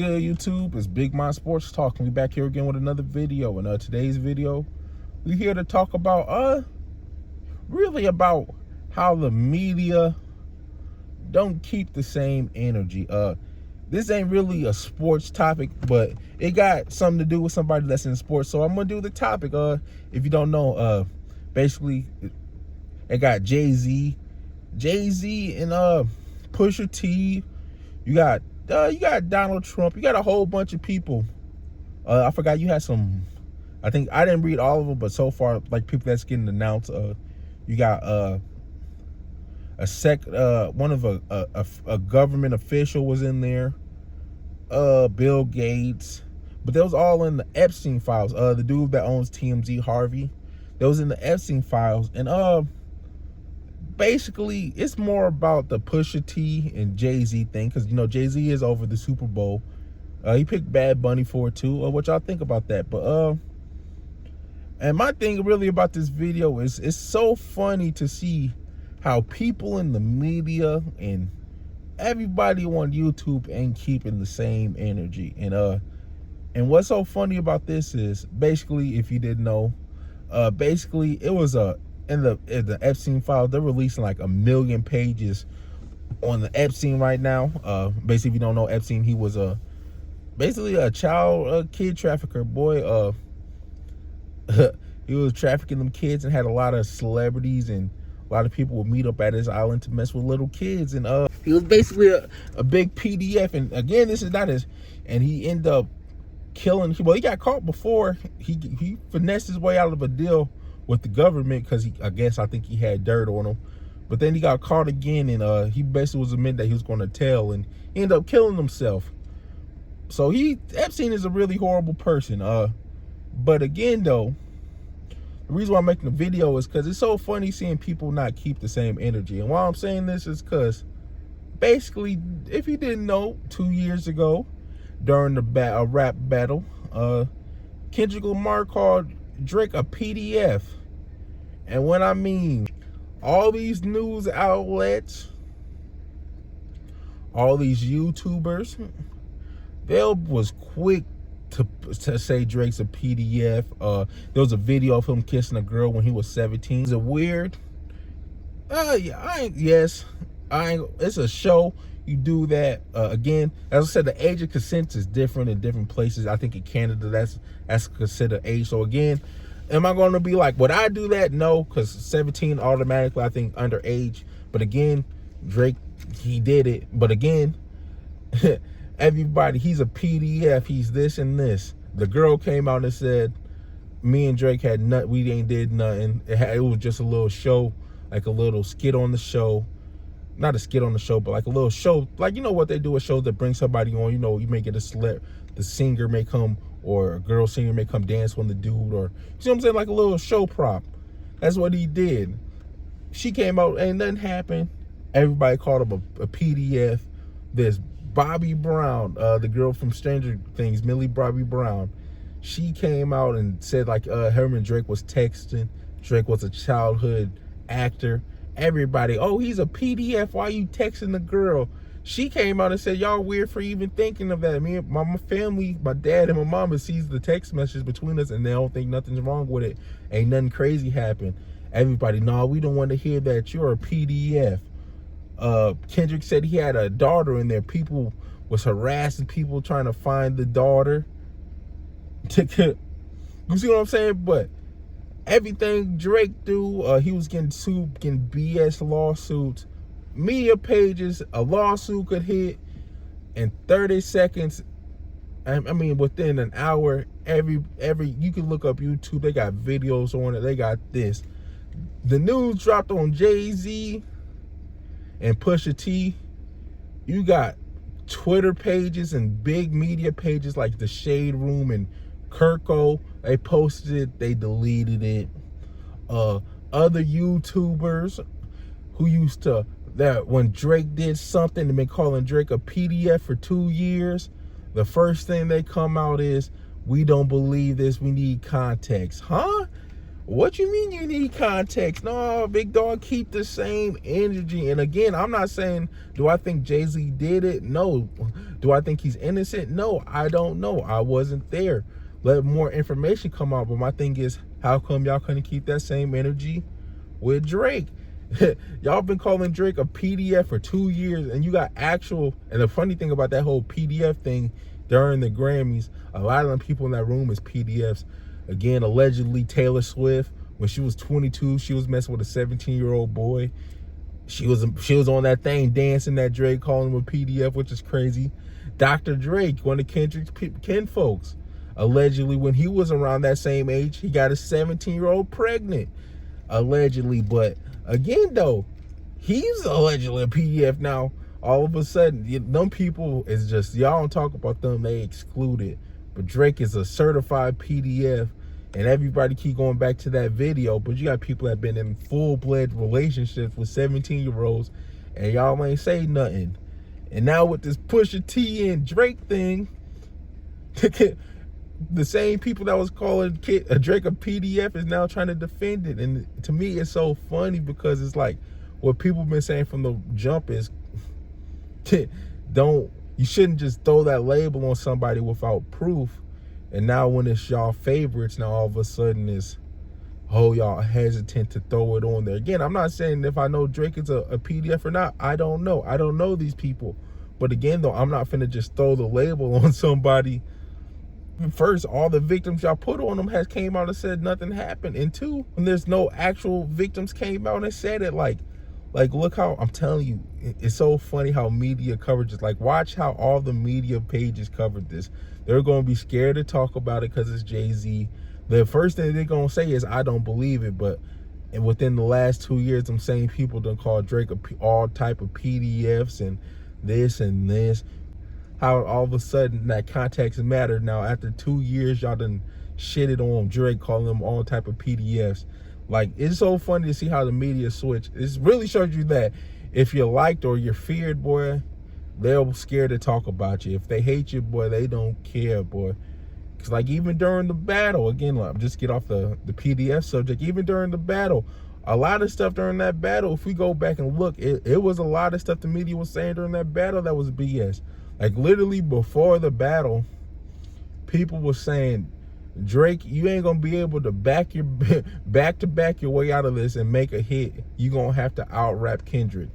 Good YouTube, it's Big Mind Sports Talk, and we back here again with another video. And today's video, we're here to talk about really about how the media don't keep the same energy. This ain't really a sports topic, but it got something to do with somebody that's in sports. So I'm gonna do the topic. If you don't know, basically it got Jay-Z and Pusha T. You got Donald Trump. You got a whole bunch of people. I forgot you had some. I think I didn't read all of them, but so far, like people that's getting announced. You got one of a government official was in there. Bill Gates, but they was all in the Epstein Files. The dude that owns TMZ, Harvey, that was in the Epstein Files, and basically, it's more about the Pusha T and Jay-Z thing, because, you know, Jay-Z is over the Super Bowl. He picked Bad Bunny for it, too. What y'all think about that? But, and my thing really about this video is it's so funny to see how people in the media and everybody on YouTube ain't keeping the same energy. And what's so funny about this is, basically, if you didn't know, basically, it was in the Epstein Files, they're releasing like 1 million pages on the Epstein right now. Basically, if you don't know Epstein, he was basically a kid trafficker, boy. He was trafficking them kids and had a lot of celebrities and a lot of people would meet up at his island to mess with little kids. And he was basically a big PDF. And again, this is not his. And he ended up killing. Well, he got caught before. He finessed his way out of a deal with the government because I think he had dirt on him, but then he got caught again, and he basically was admitting that he was going to tell, and he ended up killing himself. So Epstein is a really horrible person. But again, though, the reason why I'm making the video is because it's so funny seeing people not keep the same energy. And why I'm saying this is because basically, if you didn't know, 2 years ago during the rap battle, Kendrick Lamar called Drake a PDF. And when I mean all these news outlets, all these YouTubers, they was quick to say Drake's a PDF. There was a video of him kissing a girl when he was 17. Is it weird? Yeah, it's a show. You do that. Again, as I said, the age of consent is different in different places. I think in Canada that's considered age. So again, am I going to be like, would I do that? No, because 17 automatically, I think, underage. But again, Drake, he did it. But again, everybody, he's a PDF. He's this and this. The girl came out and said, me and Drake had nothing. We ain't did nothing. It was just a little show, like a little skit on the show. Not a skit on the show, but like a little show. Like, you know what they do at shows that bring somebody on. You know, you may get the singer may come, or a girl singer may come dance on the dude, or, you see what I'm saying? Like a little show prop. That's what he did. She came out, ain't nothing happened. Everybody called him a PDF. There's Bobby Brown, the girl from Stranger Things, Millie Bobby Brown. She came out and said like her and Drake was texting. Drake was a childhood actor. Everybody, oh, he's a PDF. Why are you texting the girl? She came out and said, y'all weird for even thinking of that. Me and my family, my dad and my mama sees the text message between us and they don't think nothing's wrong with it. Ain't nothing crazy happened. Everybody, no, we don't want to hear that. You're a PDF. Kendrick said he had a daughter in there. People was harassing people trying to find the daughter. You see what I'm saying? But everything Drake do, he was getting sued, getting BS lawsuits, media pages. A lawsuit could hit in 30 seconds. I mean, within an hour. Every you can look up YouTube. They got videos on it. They got this. The news dropped on Jay-Z and Pusha T. You got Twitter pages and big media pages like the Shade Room and Kirko. They posted it, they deleted it. Other YouTubers who used to, that when Drake did something, they've been calling Drake a PDF for 2 years. The first thing they come out is, we don't believe this, we need context. Huh? What you mean you need context? No, big dog, keep the same energy. And again, I'm not saying, do I think Jay-Z did it? No. Do I think he's innocent? No, I don't know. I wasn't there. Let more information come out. But my thing is, how come y'all couldn't keep that same energy with Drake? Y'all been calling Drake a PDF for 2 years, and you got actual, and the funny thing about that whole PDF thing during the Grammys, a lot of them people in that room is PDFs. Again, allegedly Taylor Swift, when she was 22, she was messing with a 17-year-old boy. She was on that thing dancing that Drake, calling him a PDF, which is crazy. Dr. Drake, one of Kendrick's kinfolks, allegedly when he was around that same age, he got a 17-year-old pregnant, allegedly. But again, though, he's allegedly a PDF now. All of a sudden, them people is just, y'all don't talk about them, they excluded. But Drake is a certified PDF, and everybody keep going back to that video. But you got people that have been in full-blood relationships with 17-year-olds, and y'all ain't say nothing. And now with this Pusha T and Drake thing, the same people that was calling Drake a PDF is now trying to defend it. And to me, it's so funny because it's like what people been saying from the jump is, you shouldn't just throw that label on somebody without proof. And now when it's y'all favorites, now all of a sudden it's, oh, y'all hesitant to throw it on there. Again, I'm not saying if I know Drake is a PDF or not. I don't know. I don't know these people. But again, though, I'm not finna just throw the label on somebody. First, all the victims y'all put on them has came out and said nothing happened. And two, when there's no actual victims came out and said it, like look how, I'm telling you, it's so funny how media coverage is. Like, watch how all the media pages covered this. They're going to be scared to talk about it because it's Jay-Z. The first thing they're going to say is, I don't believe it. But and within the last 2 years, them same people done called Drake all type of PDFs and this and this. How all of a sudden that context mattered. Now, after 2 years, y'all done shitted on Drake, calling them all type of PDFs. Like, it's so funny to see how the media switch. It really shows you that if you're liked or you're feared, boy, they're scared to talk about you. If they hate you, boy, they don't care, boy. Because, like, even during the battle, again, like, just get off the PDF subject, even during the battle, a lot of stuff during that battle, if we go back and look, it was a lot of stuff the media was saying during that battle that was BS. Like, literally before the battle, people were saying, Drake, you ain't gonna be able to back to back your way out of this and make a hit. You gonna have to out-rap Kendrick.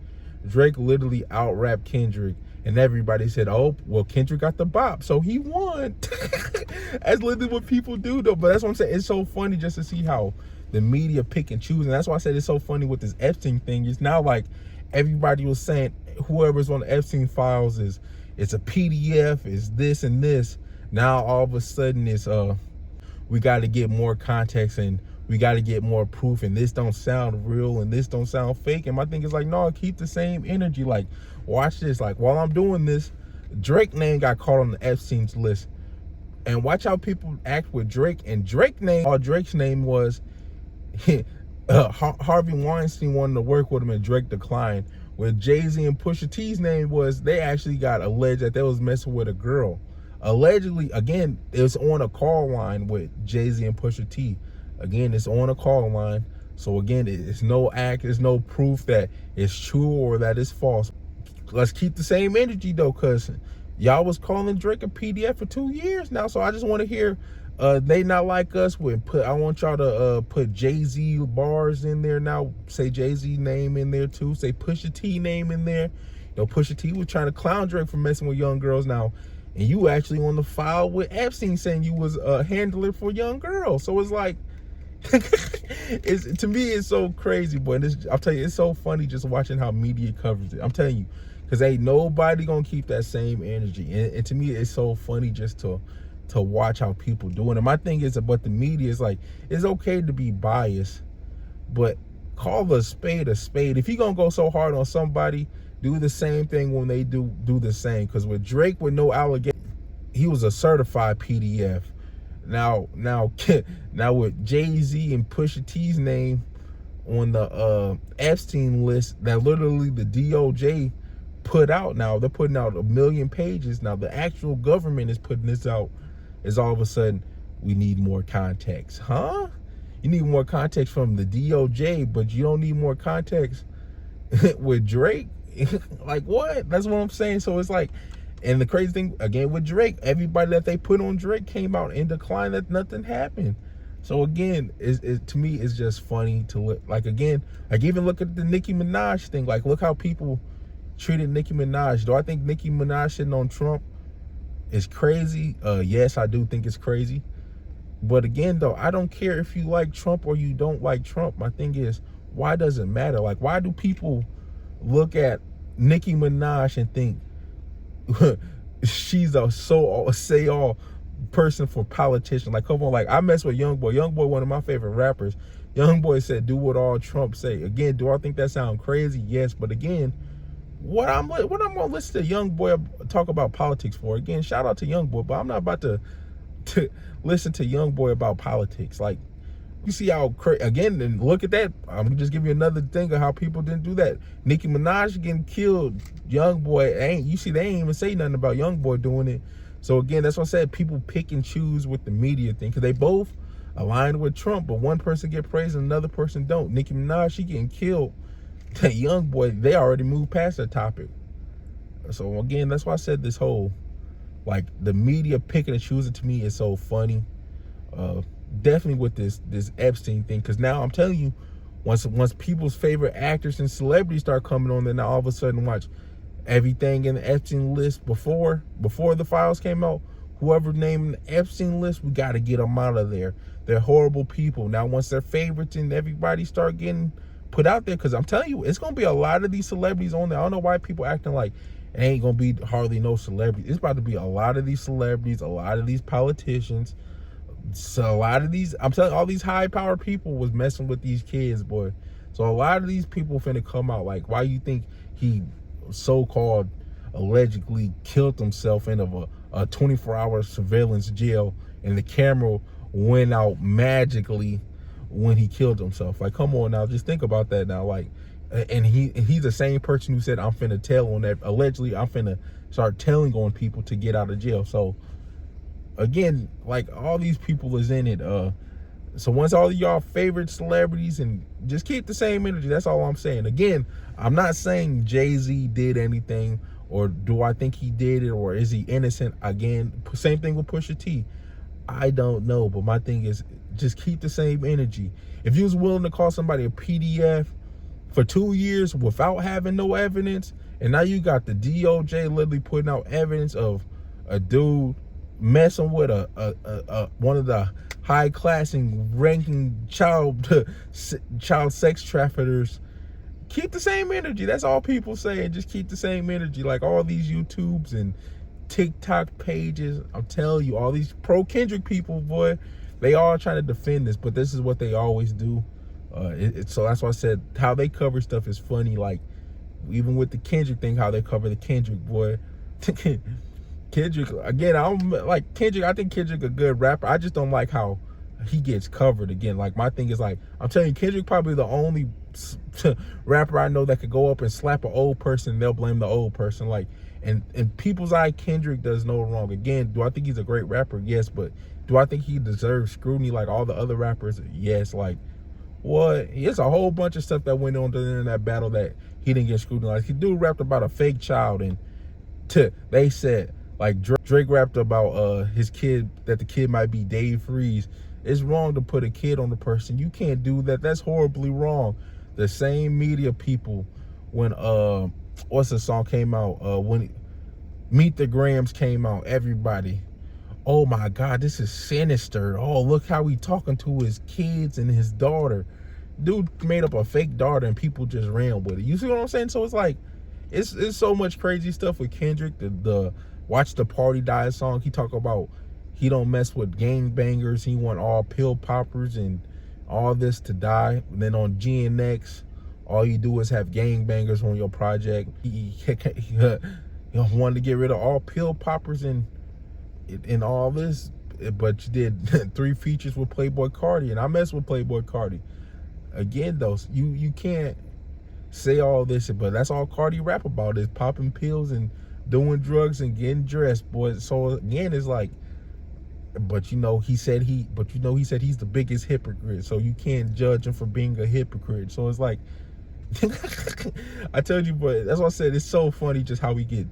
Drake literally out-rapped Kendrick, and everybody said, oh, well, Kendrick got the bop, so he won. That's literally what people do, though. But that's what I'm saying. It's so funny just to see how the media pick and choose. And that's why I said it's so funny with this Epstein thing. It's now like everybody was saying whoever's on the Epstein Files it's a PDF, is this and this. Now all of a sudden it's we got to get more context and we got to get more proof, and this don't sound real and this don't sound fake. And my thing is like, no, keep the same energy. Like, watch this. Like, while I'm doing this, Drake name got caught on the Epstein's list, and watch how people act with Drake. And Drake's name was Harvey Weinstein wanted to work with him and Drake declined. With Jay-Z and Pusha T's name was, they actually got alleged that they was messing with a girl. Allegedly, again, it was on a call line with Jay-Z and Pusha T. Again, it's on a call line. So again, it's no act, there's no proof that it's true or that it's false. Let's keep the same energy though, because y'all was calling Drake a PDF for 2 years now. So I just want to hear They Not Like Us I want y'all to put Jay-Z bars in there now. Say Jay-Z name in there too. Say Pusha T name in there. You know, Pusha T was trying to clown Drake for messing with young girls now. And you actually on the file with Epstein saying you was a handler for young girls. So it's like, to me, it's so crazy, boy. I'll tell you, it's so funny just watching how media covers it. I'm telling you, because ain't nobody gonna keep that same energy. And to me, it's so funny just to watch how people do it. And my thing is about the media is like, it's okay to be biased, but call a spade a spade. If you're gonna go so hard on somebody, do the same thing when they do the same. Because with Drake, with no allegation, he was a certified PDF. Now with Jay-Z and Pusha T's name on the Epstein list that literally the DOJ put out, now they're putting out 1 million pages. Now the actual government is putting this out. Is all of a sudden we need more context, huh? You need more context from the DOJ, but you don't need more context with Drake. Like, what? That's what I'm saying. So it's like, and the crazy thing again with Drake, everybody that they put on Drake came out in decline, that nothing happened. So again, to me, it's just funny to look, like, again, like, even look at the Nicki Minaj thing. Like, look how people treated Nicki Minaj. Do I think Nicki Minaj sitting on Trump is crazy? Yes, I do think it's crazy. But again, though, I don't care if you like Trump or you don't like Trump. My thing is, why does it matter? Like, why do people look at Nicki Minaj and think she's a say-all person for politician? Like, come on, like, I mess with YoungBoy, one of my favorite rappers. YoungBoy said, do what all Trump say. Again, do I think that sounds crazy? Yes, but again, what I'm gonna listen to YoungBoy talk about politics for? Again, shout out to YoungBoy, but I'm not about to listen to YoungBoy about politics. Like, you see how again, and look at that. I'm gonna just give you another thing of how people didn't do that. Nicki Minaj getting killed, YoungBoy you see, they ain't even say nothing about YoungBoy doing it. So again, that's what I said, people pick and choose with the media thing, because they both aligned with Trump, but one person get praised and another person don't. Nicki Minaj, she getting killed. That YoungBoy, they already moved past that topic. So again, that's why I said this whole, like, the media picking and choosing, to me, is so funny. Definitely with this Epstein thing, because now I'm telling you, once people's favorite actors and celebrities start coming on, then now all of a sudden, watch, everything in the Epstein list before the files came out, whoever named the Epstein list, we got to get them out of there. They're horrible people. Now, once their favorites and everybody start getting put out there, because I'm telling you, it's gonna be a lot of these celebrities on there. I don't know why people acting like it ain't gonna be hardly no celebrities. It's about to be a lot of these celebrities, a lot of these politicians. So a lot of these, I'm telling you, all these high power people was messing with these kids, boy. So a lot of these people finna come out. Like, why you think he so-called allegedly killed himself in a 24-hour surveillance jail, and the camera went out magically when he killed himself? Like, come on now, just think about that now. Like, and he's the same person who said, I'm finna tell on that, allegedly I'm finna start telling on people to get out of jail. So again, like, all these people is in it. So once all of y'all favorite celebrities, and just keep the same energy, that's all I'm saying. Again, I'm not saying Jay-Z did anything, or do I think he did it, or is he innocent? Again, same thing with Pusha T. I don't know, but my thing is, just keep the same energy. If you was willing to call somebody a PDF for 2 years without having no evidence, and now you got the DOJ literally putting out evidence of a dude messing with a one of the high class and ranking child sex traffickers, keep the same energy. That's all people say. Just keep the same energy. Like, all these YouTubes and TikTok pages, I'm telling you, all these pro Kendrick people, boy, they all trying to defend this, but this is what they always do. So that's why I said how they cover stuff is funny. Like, even with the Kendrick thing, how they cover the Kendrick, boy. Kendrick, again, I don't like Kendrick. I think Kendrick a good rapper. I just don't like how he gets covered. Again, like, my thing is, like, I'm telling you, Kendrick probably the only rapper I know that could go up and slap an old person and they'll blame the old person. Like, and in people's eye, Kendrick does no wrong. Again, do I think he's a great rapper? Yes, but do I think he deserves scrutiny like all the other rappers? Yes. Like, what? It's a whole bunch of stuff that went on during that battle that he didn't get scrutinized. He dude rapped about a fake child, and they said, like, Drake rapped about his kid, that the kid might be Dave Freeze. It's wrong to put a kid on the person. You can't do that. That's horribly wrong. The same media people, when what's the song came out, when Meet the Grams came out, everybody, oh my God, this is sinister. Oh, look how he talking to his kids and his daughter. Dude made up a fake daughter and people just ran with it. You see what I'm saying? So it's like, it's so much crazy stuff with Kendrick. The Watch the Party Die song, he talk about he don't mess with gangbangers. He want all pill poppers and all this to die. And then on GNX, all you do is have gangbangers on your project. He wanted to get rid of all pill poppers and all this, but you did 3 features with Playboi Carti, and I mess with Playboi Carti. Again, though, you can't say all this, but that's all Carti rap about, is popping pills and doing drugs and getting dressed, boy. So again, it's like, But he said he's the biggest hypocrite, so you can't judge him for being a hypocrite. So it's like, I told you, but that's what I said. It's so funny just how he get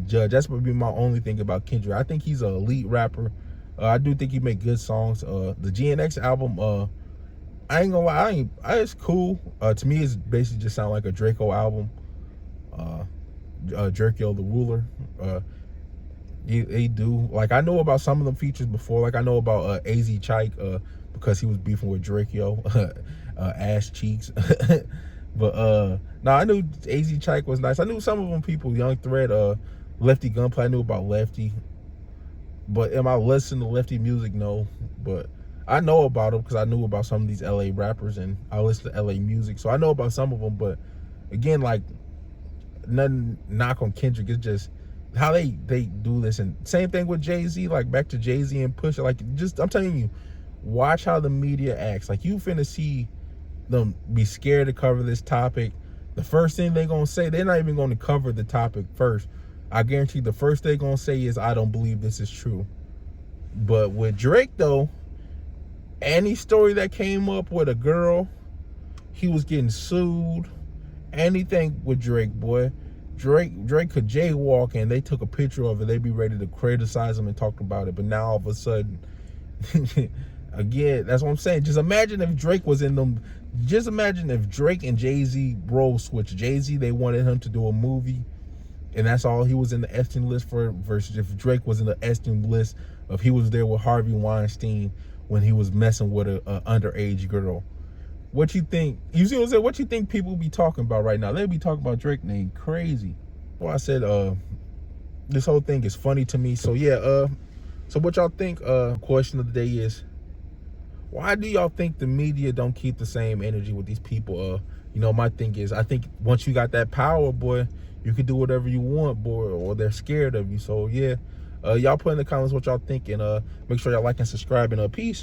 judged. That's would be my only thing about Kendrick. I think he's an elite rapper. I do think he make good songs. The GNX album, I ain't gonna lie, it's cool. To me, it's basically just sound like a Draco album. Draco the Ruler. They do. Like, I know about some of them features before. Like, I know about AZ Chike because he was beefing with Draco, ass cheeks. But no, I knew AZ Chike was nice. I knew some of them people, Young Thread, Lefty Gunplay. I knew about Lefty. But am I listening to Lefty music? No. But I know about them because I knew about some of these LA rappers and I listen to LA music. So I know about some of them. But again, like, nothing knock on Kendrick. It's just how they do this. And same thing with Jay-Z. Like, back to Jay-Z and Pusha. Like, I'm telling you, watch how the media acts. Like, you finna see them be scared to cover this topic. The first thing they're gonna say, they're not even gonna cover the topic first. I guarantee the first thing they're gonna say is, I don't believe this is true. But with Drake though, any story that came up with a girl, he was getting sued. Anything with Drake, boy, Drake could jaywalk and they took a picture of it, they'd be ready to criticize him and talk about it. But now all of a sudden, again, that's what I'm saying. Just imagine if Drake was in them. Just imagine if Drake and Jay-Z role switched. Jay-Z, they wanted him to do a movie, and that's all he was in the Epstein list for, versus if Drake was in the Epstein list of he was there with Harvey Weinstein when he was messing with a underage girl. What you think? You see what I'm saying? What you think people be talking about right now? They be talking about Drake name crazy. Well, I said this whole thing is funny to me. So yeah, so what y'all think? Question of the day is, why do y'all think the media don't keep the same energy with these people? My thing is, I think once you got that power, boy, you can do whatever you want, boy, or they're scared of you. So yeah, y'all put in the comments what y'all think, and make sure y'all like and subscribe, and peace.